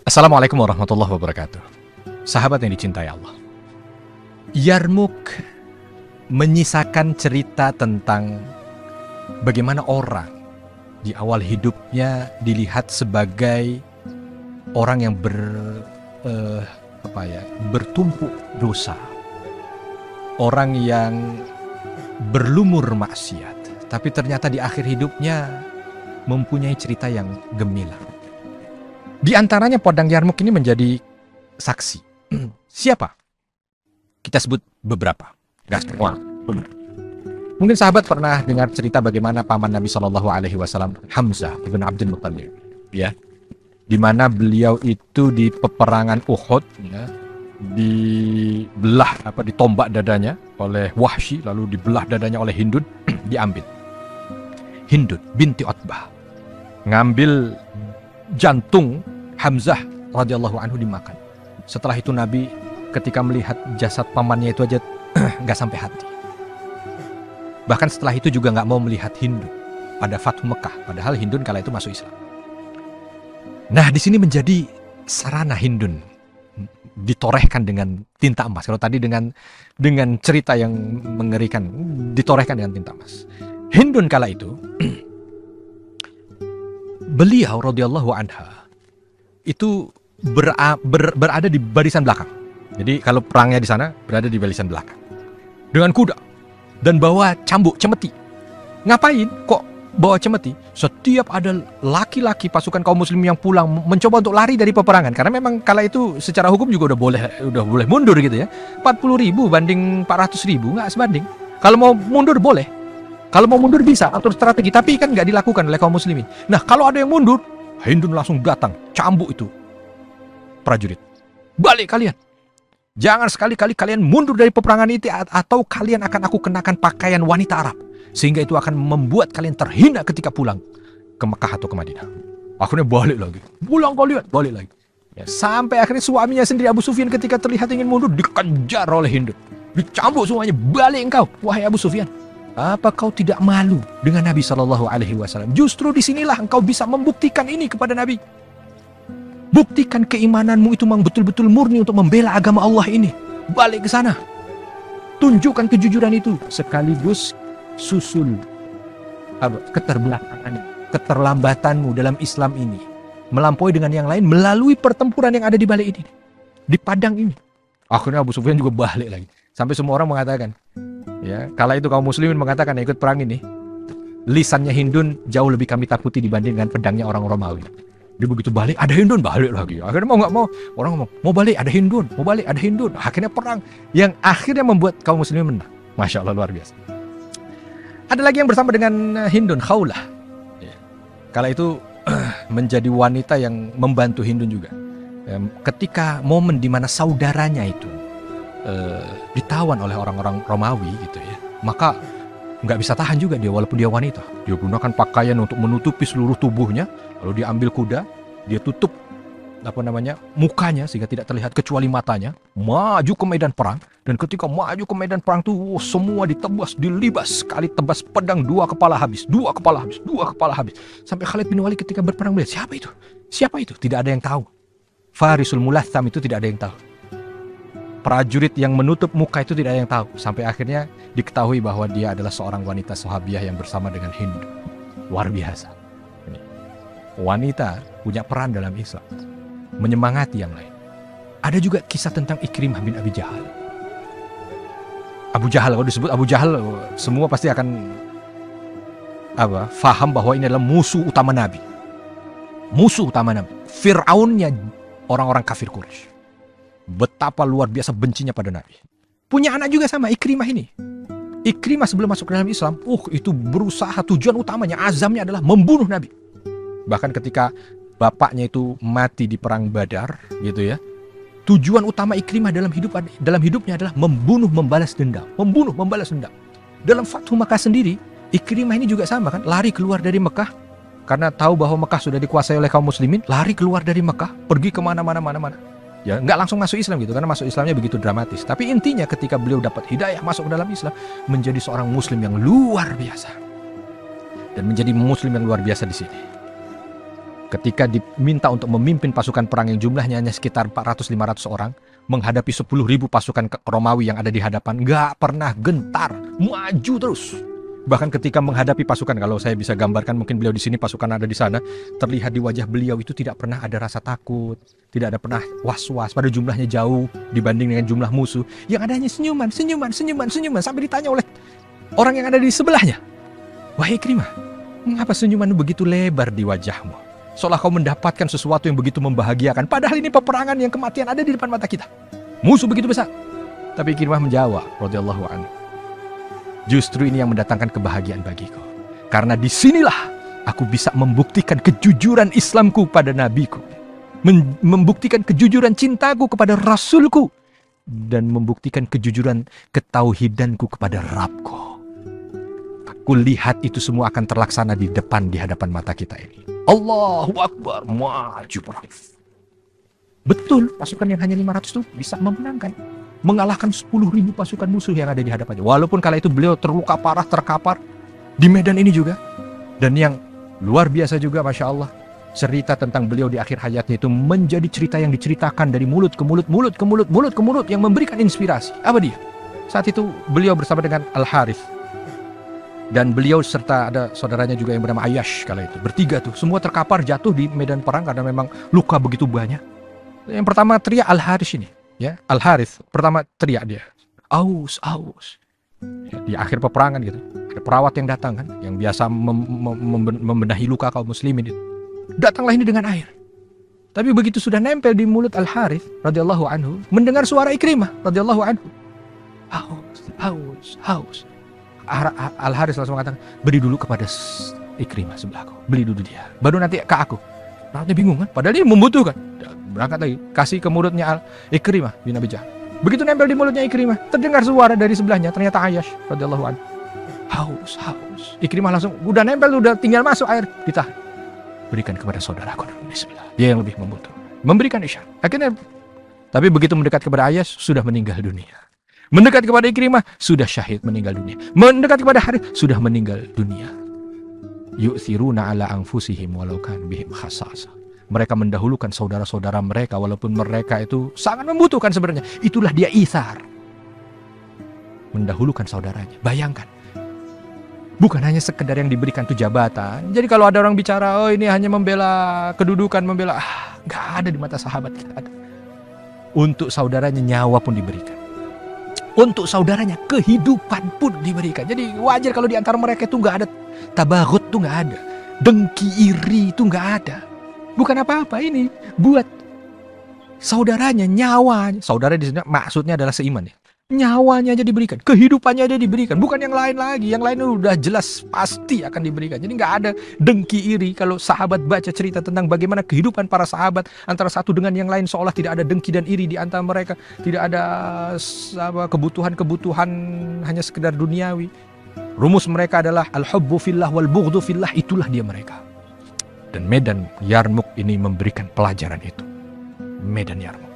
Assalamualaikum warahmatullahi wabarakatuh. Sahabat yang dicintai Allah, Yarmuk menyisakan cerita tentang bagaimana orang di awal hidupnya dilihat sebagai orang yang bertumpuk dosa, orang yang berlumur maksiat, tapi ternyata di akhir hidupnya mempunyai cerita yang gemilang. Di antaranya Podang Yarmuk ini menjadi saksi. Siapa? Kita sebut beberapa. Gak semua. Mungkin sahabat pernah dengar cerita bagaimana paman Nabi SAW, Hamzah ibn Abdul Muttalib, ya, di mana beliau itu di peperangan Uhud, ya, ditombak dadanya oleh Wahsy, lalu dibelah dadanya oleh Hindun, diambil. Hindun binti Utbah ngambil jantung Hamzah radhiyallahu anhu dimakan. Setelah itu Nabi ketika melihat jasad pamannya itu aja nggak sampai hati. Bahkan setelah itu juga nggak mau melihat Hindun pada Fathu Mekah, padahal Hindun kala itu masuk Islam. Nah, di sini menjadi sarana Hindun ditorehkan dengan tinta emas. Kalau tadi dengan cerita yang mengerikan, ditorehkan dengan tinta emas. Hindun kala itu beliau radhiyallahu anha itu berada di barisan belakang. Jadi kalau perangnya di sana, berada di barisan belakang dengan kuda dan bawa cambuk cemeti. Ngapain kok bawa cemeti? Setiap ada laki-laki pasukan kaum muslim yang pulang mencoba untuk lari dari peperangan, karena memang kala itu secara hukum juga udah boleh mundur gitu ya. 40.000 banding 400.000 nggak sebanding. Kalau mau mundur boleh. Kalau mau mundur bisa atur strategi, tapi kan nggak dilakukan oleh kaum muslimin. Nah, kalau ada yang mundur, Hindun langsung datang, cambuk itu prajurit. Balik kalian. Jangan sekali-kali kalian mundur dari peperangan itu, atau kalian akan aku kenakan pakaian wanita Arab. Sehingga itu akan membuat kalian terhina ketika pulang ke Mekah atau ke Madinah. Akhirnya balik lagi. Pulang kalian, balik lagi. Ya, sampai akhirnya suaminya sendiri Abu Sufyan ketika terlihat ingin mundur, dikejar oleh Hindun. Dicambuk semuanya, balik engkau, wahai Abu Sufyan. Apa kau tidak malu dengan Nabi SAW? Justru disinilah engkau bisa membuktikan ini kepada Nabi. Buktikan keimananmu itu memang betul-betul murni untuk membela agama Allah ini. Balik ke sana. Tunjukkan kejujuran itu. Sekaligus susul keterlambatanmu dalam Islam ini. Melampaui dengan yang lain melalui pertempuran yang ada di balik ini. Di padang ini. Akhirnya Abu Sufyan juga balik lagi. Sampai semua orang mengatakan, ya, kala itu kaum muslimin mengatakan yang ikut perang ini, lisannya Hindun jauh lebih kami takuti dibanding dengan pedangnya orang Romawi. Dia begitu balik, ada Hindun, balik lagi. Akhirnya mau nggak mau, orang ngomong, mau balik, ada Hindun, mau balik, ada Hindun. Akhirnya perang yang akhirnya membuat kaum muslimin menang. Masya Allah, luar biasa. Ada lagi yang bersama dengan Hindun, Khawlah. Ya. Kala itu menjadi wanita yang membantu Hindun juga. Ketika momen di mana saudaranya itu ditawan oleh orang-orang Romawi gitu ya, maka nggak bisa tahan juga dia walaupun dia wanita. Dia gunakan pakaian untuk menutupi seluruh tubuhnya, lalu dia ambil kuda, dia tutup mukanya sehingga tidak terlihat kecuali matanya, maju ke medan perang. Dan ketika maju ke medan perang tuh semua ditebas, dilibas, sekali tebas pedang dua kepala habis, sampai Khalid bin Walid ketika berperang melihat siapa itu tidak ada yang tahu. Farisul Mulatham itu tidak ada yang tahu. Prajurit yang menutup muka itu tidak ada yang tahu. Sampai akhirnya diketahui bahwa dia adalah seorang wanita sahabiah yang bersama dengan Hindu. Luar biasa. Ini. Wanita punya peran dalam Islam. Menyemangati yang lain. Ada juga kisah tentang Ikrimah bin Abi Jahal. Abu Jahal, kalau disebut Abu Jahal, semua pasti akan faham bahwa ini adalah musuh utama Nabi. Musuh utama Nabi. Fir'aunnya orang-orang kafir Quraisy. Betapa luar biasa bencinya pada Nabi. Punya anak juga sama, Ikrimah ini. Ikrimah sebelum masuk ke dalam Islam, itu berusaha, tujuan utamanya, azamnya adalah membunuh Nabi. Bahkan ketika bapaknya itu mati di perang Badar, gitu ya. Tujuan utama Ikrimah dalam hidupnya adalah membunuh, membalas dendam. Membunuh, membalas dendam. Dalam Fathu Mekah sendiri, Ikrimah ini juga sama kan, lari keluar dari Mekah. Karena tahu bahwa Mekah sudah dikuasai oleh kaum muslimin, lari keluar dari Mekah, pergi kemana-mana. Ya, nggak langsung masuk Islam gitu, karena masuk Islamnya begitu dramatis. Tapi intinya ketika beliau dapat hidayah masuk ke dalam Islam, menjadi seorang muslim yang luar biasa. Dan menjadi muslim yang luar biasa di sini. ketika diminta untuk memimpin pasukan perang yang jumlahnya hanya sekitar 400-500 orang, menghadapi 10.000 pasukan Romawi yang ada di hadapan, nggak pernah gentar, maju terus. Bahkan ketika menghadapi pasukan, kalau saya bisa gambarkan, mungkin beliau di sini, pasukan ada di sana, terlihat di wajah beliau itu tidak pernah ada rasa takut, tidak ada pernah was-was, pada jumlahnya jauh dibanding dengan jumlah musuh. Yang ada hanya senyuman, sampai ditanya oleh orang yang ada di sebelahnya, "Wahai Ikrimah, mengapa senyumanmu begitu lebar di wajahmu? Seolah kau mendapatkan sesuatu yang begitu membahagiakan. Padahal ini peperangan yang kematian ada di depan mata kita. Musuh begitu besar." Tapi Ikrimah menjawab, radhiyallahu anhu, "Justru ini yang mendatangkan kebahagiaan bagiku. Karena disinilah aku bisa membuktikan kejujuran Islamku pada nabiku. Membuktikan kejujuran cintaku kepada Rasulku. Dan membuktikan kejujuran ketauhidanku kepada Rabbku. Aku lihat itu semua akan terlaksana di hadapan mata kita ini. Allahu Akbar, maju perang." Betul, pasukan yang hanya 500 itu bisa memenangkan, mengalahkan 10.000 pasukan musuh yang ada di hadapannya. Walaupun kala itu beliau terluka parah, terkapar di medan ini juga. Dan yang luar biasa juga, Masya Allah, cerita tentang beliau di akhir hayatnya itu menjadi cerita yang diceritakan dari mulut ke mulut, yang memberikan inspirasi. Apa dia? Saat itu beliau bersama dengan Al-Harith. Dan beliau serta ada saudaranya juga yang bernama Ayyash kala itu. Bertiga tuh, semua terkapar jatuh di medan perang karena memang luka begitu banyak. Yang pertama teriak Al-Harith ini. Ya, Al-Harith pertama teriak dia, "Aus, aus." Ya, di akhir peperangan gitu, ada perawat yang datang kan, yang biasa membenahi luka kaum muslimin itu. Datanglah ini dengan air. Tapi begitu sudah nempel di mulut Al-Harith radhiyallahu anhu, mendengar suara Ikrimah radhiyallahu anhu, "Haus, haus, haus." Al-Harith langsung mengatakan, "Beri dulu kepada Ikrimah sebelahku, beli dulu dia, baru nanti ke aku." Perawatnya bingung kan, padahal dia membutuhkan. Berangkat lagi, kasih ke mulutnya Ikrimah bin Abi Jahal. Begitu nempel di mulutnya Ikrimah, terdengar suara dari sebelahnya, ternyata Ayyash radhiyallahu anhu. "Haus, haus." Ikrimah langsung, udah nempel, udah tinggal masuk air, ditahan. "Berikan kepada saudaraku, bismillah, dia yang lebih membutuhkan." Memberikan isyarat. Akhirnya, tapi begitu mendekat kepada Ayyash, sudah meninggal dunia. Mendekat kepada Ikrimah, sudah syahid, meninggal dunia. Mendekat kepada Harith, sudah meninggal dunia. Yu'thiruna ala anfusihim walau kan bihim khasasa. Mereka mendahulukan saudara-saudara mereka walaupun mereka itu sangat membutuhkan sebenarnya. Itulah dia itsar. Mendahulukan saudaranya. Bayangkan. Bukan hanya sekedar yang diberikan itu jabatan. Jadi kalau ada orang bicara, "Oh ini hanya membela kedudukan, membela..." Nggak ada di mata sahabat, tidak ada. Untuk saudaranya nyawa pun diberikan. Untuk saudaranya kehidupan pun diberikan. Jadi wajar kalau di antara mereka itu nggak ada tabaghut, tuh nggak ada. Dengki, iri itu nggak ada. Bukan apa-apa ini buat saudaranya, nyawanya. Saudara di sini maksudnya adalah seiman ya. Nyawanya aja diberikan, kehidupannya aja diberikan, bukan yang lain lagi. Yang lain udah jelas pasti akan diberikan. Jadi nggak ada dengki iri. Kalau sahabat baca cerita tentang bagaimana kehidupan para sahabat antara satu dengan yang lain, seolah tidak ada dengki dan iri di antara mereka, tidak ada kebutuhan-kebutuhan hanya sekedar duniawi. Rumus mereka adalah al-hubbu fillah wal bughdu fillah, itulah dia mereka. Dan medan Yarmuk ini memberikan pelajaran itu. Medan Yarmuk.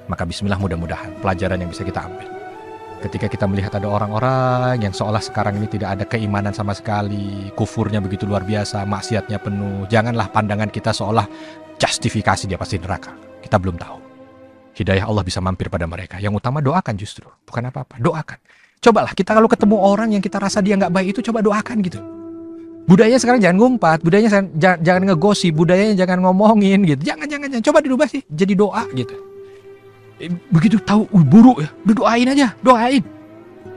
Maka bismillah, mudah-mudahan pelajaran yang bisa kita ambil. Ketika kita melihat ada orang-orang yang seolah sekarang ini tidak ada keimanan sama sekali, kufurnya begitu luar biasa, maksiatnya penuh, janganlah pandangan kita seolah justifikasi dia pasti neraka. Kita belum tahu. Hidayah Allah bisa mampir pada mereka. Yang utama doakan justru, bukan apa-apa, doakan. Cobalah kita kalau ketemu orang yang kita rasa dia nggak baik itu, coba doakan gitu. Budayanya sekarang jangan ngumpat, budayanya jangan ngegosip, budayanya jangan ngomongin gitu. Jangan, coba dirubah sih, jadi doa gitu. Begitu tahu buruk ya, doain aja,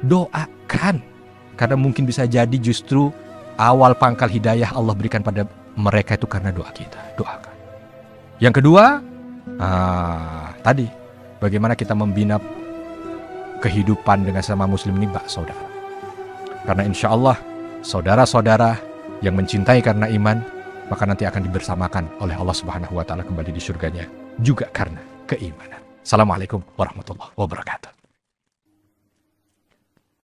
doakan. Karena mungkin bisa jadi justru awal pangkal hidayah Allah berikan pada mereka itu karena doa kita. Doakan. Yang kedua, tadi bagaimana kita membina kehidupan dengan sama muslim ini, saudara. Karena insya Allah saudara-saudara yang mencintai karena iman, maka nanti akan dibersamakan oleh Allah Subhanahu wa Ta'ala kembali di surganya juga karena keimanan. Assalamualaikum warahmatullahi wabarakatuh.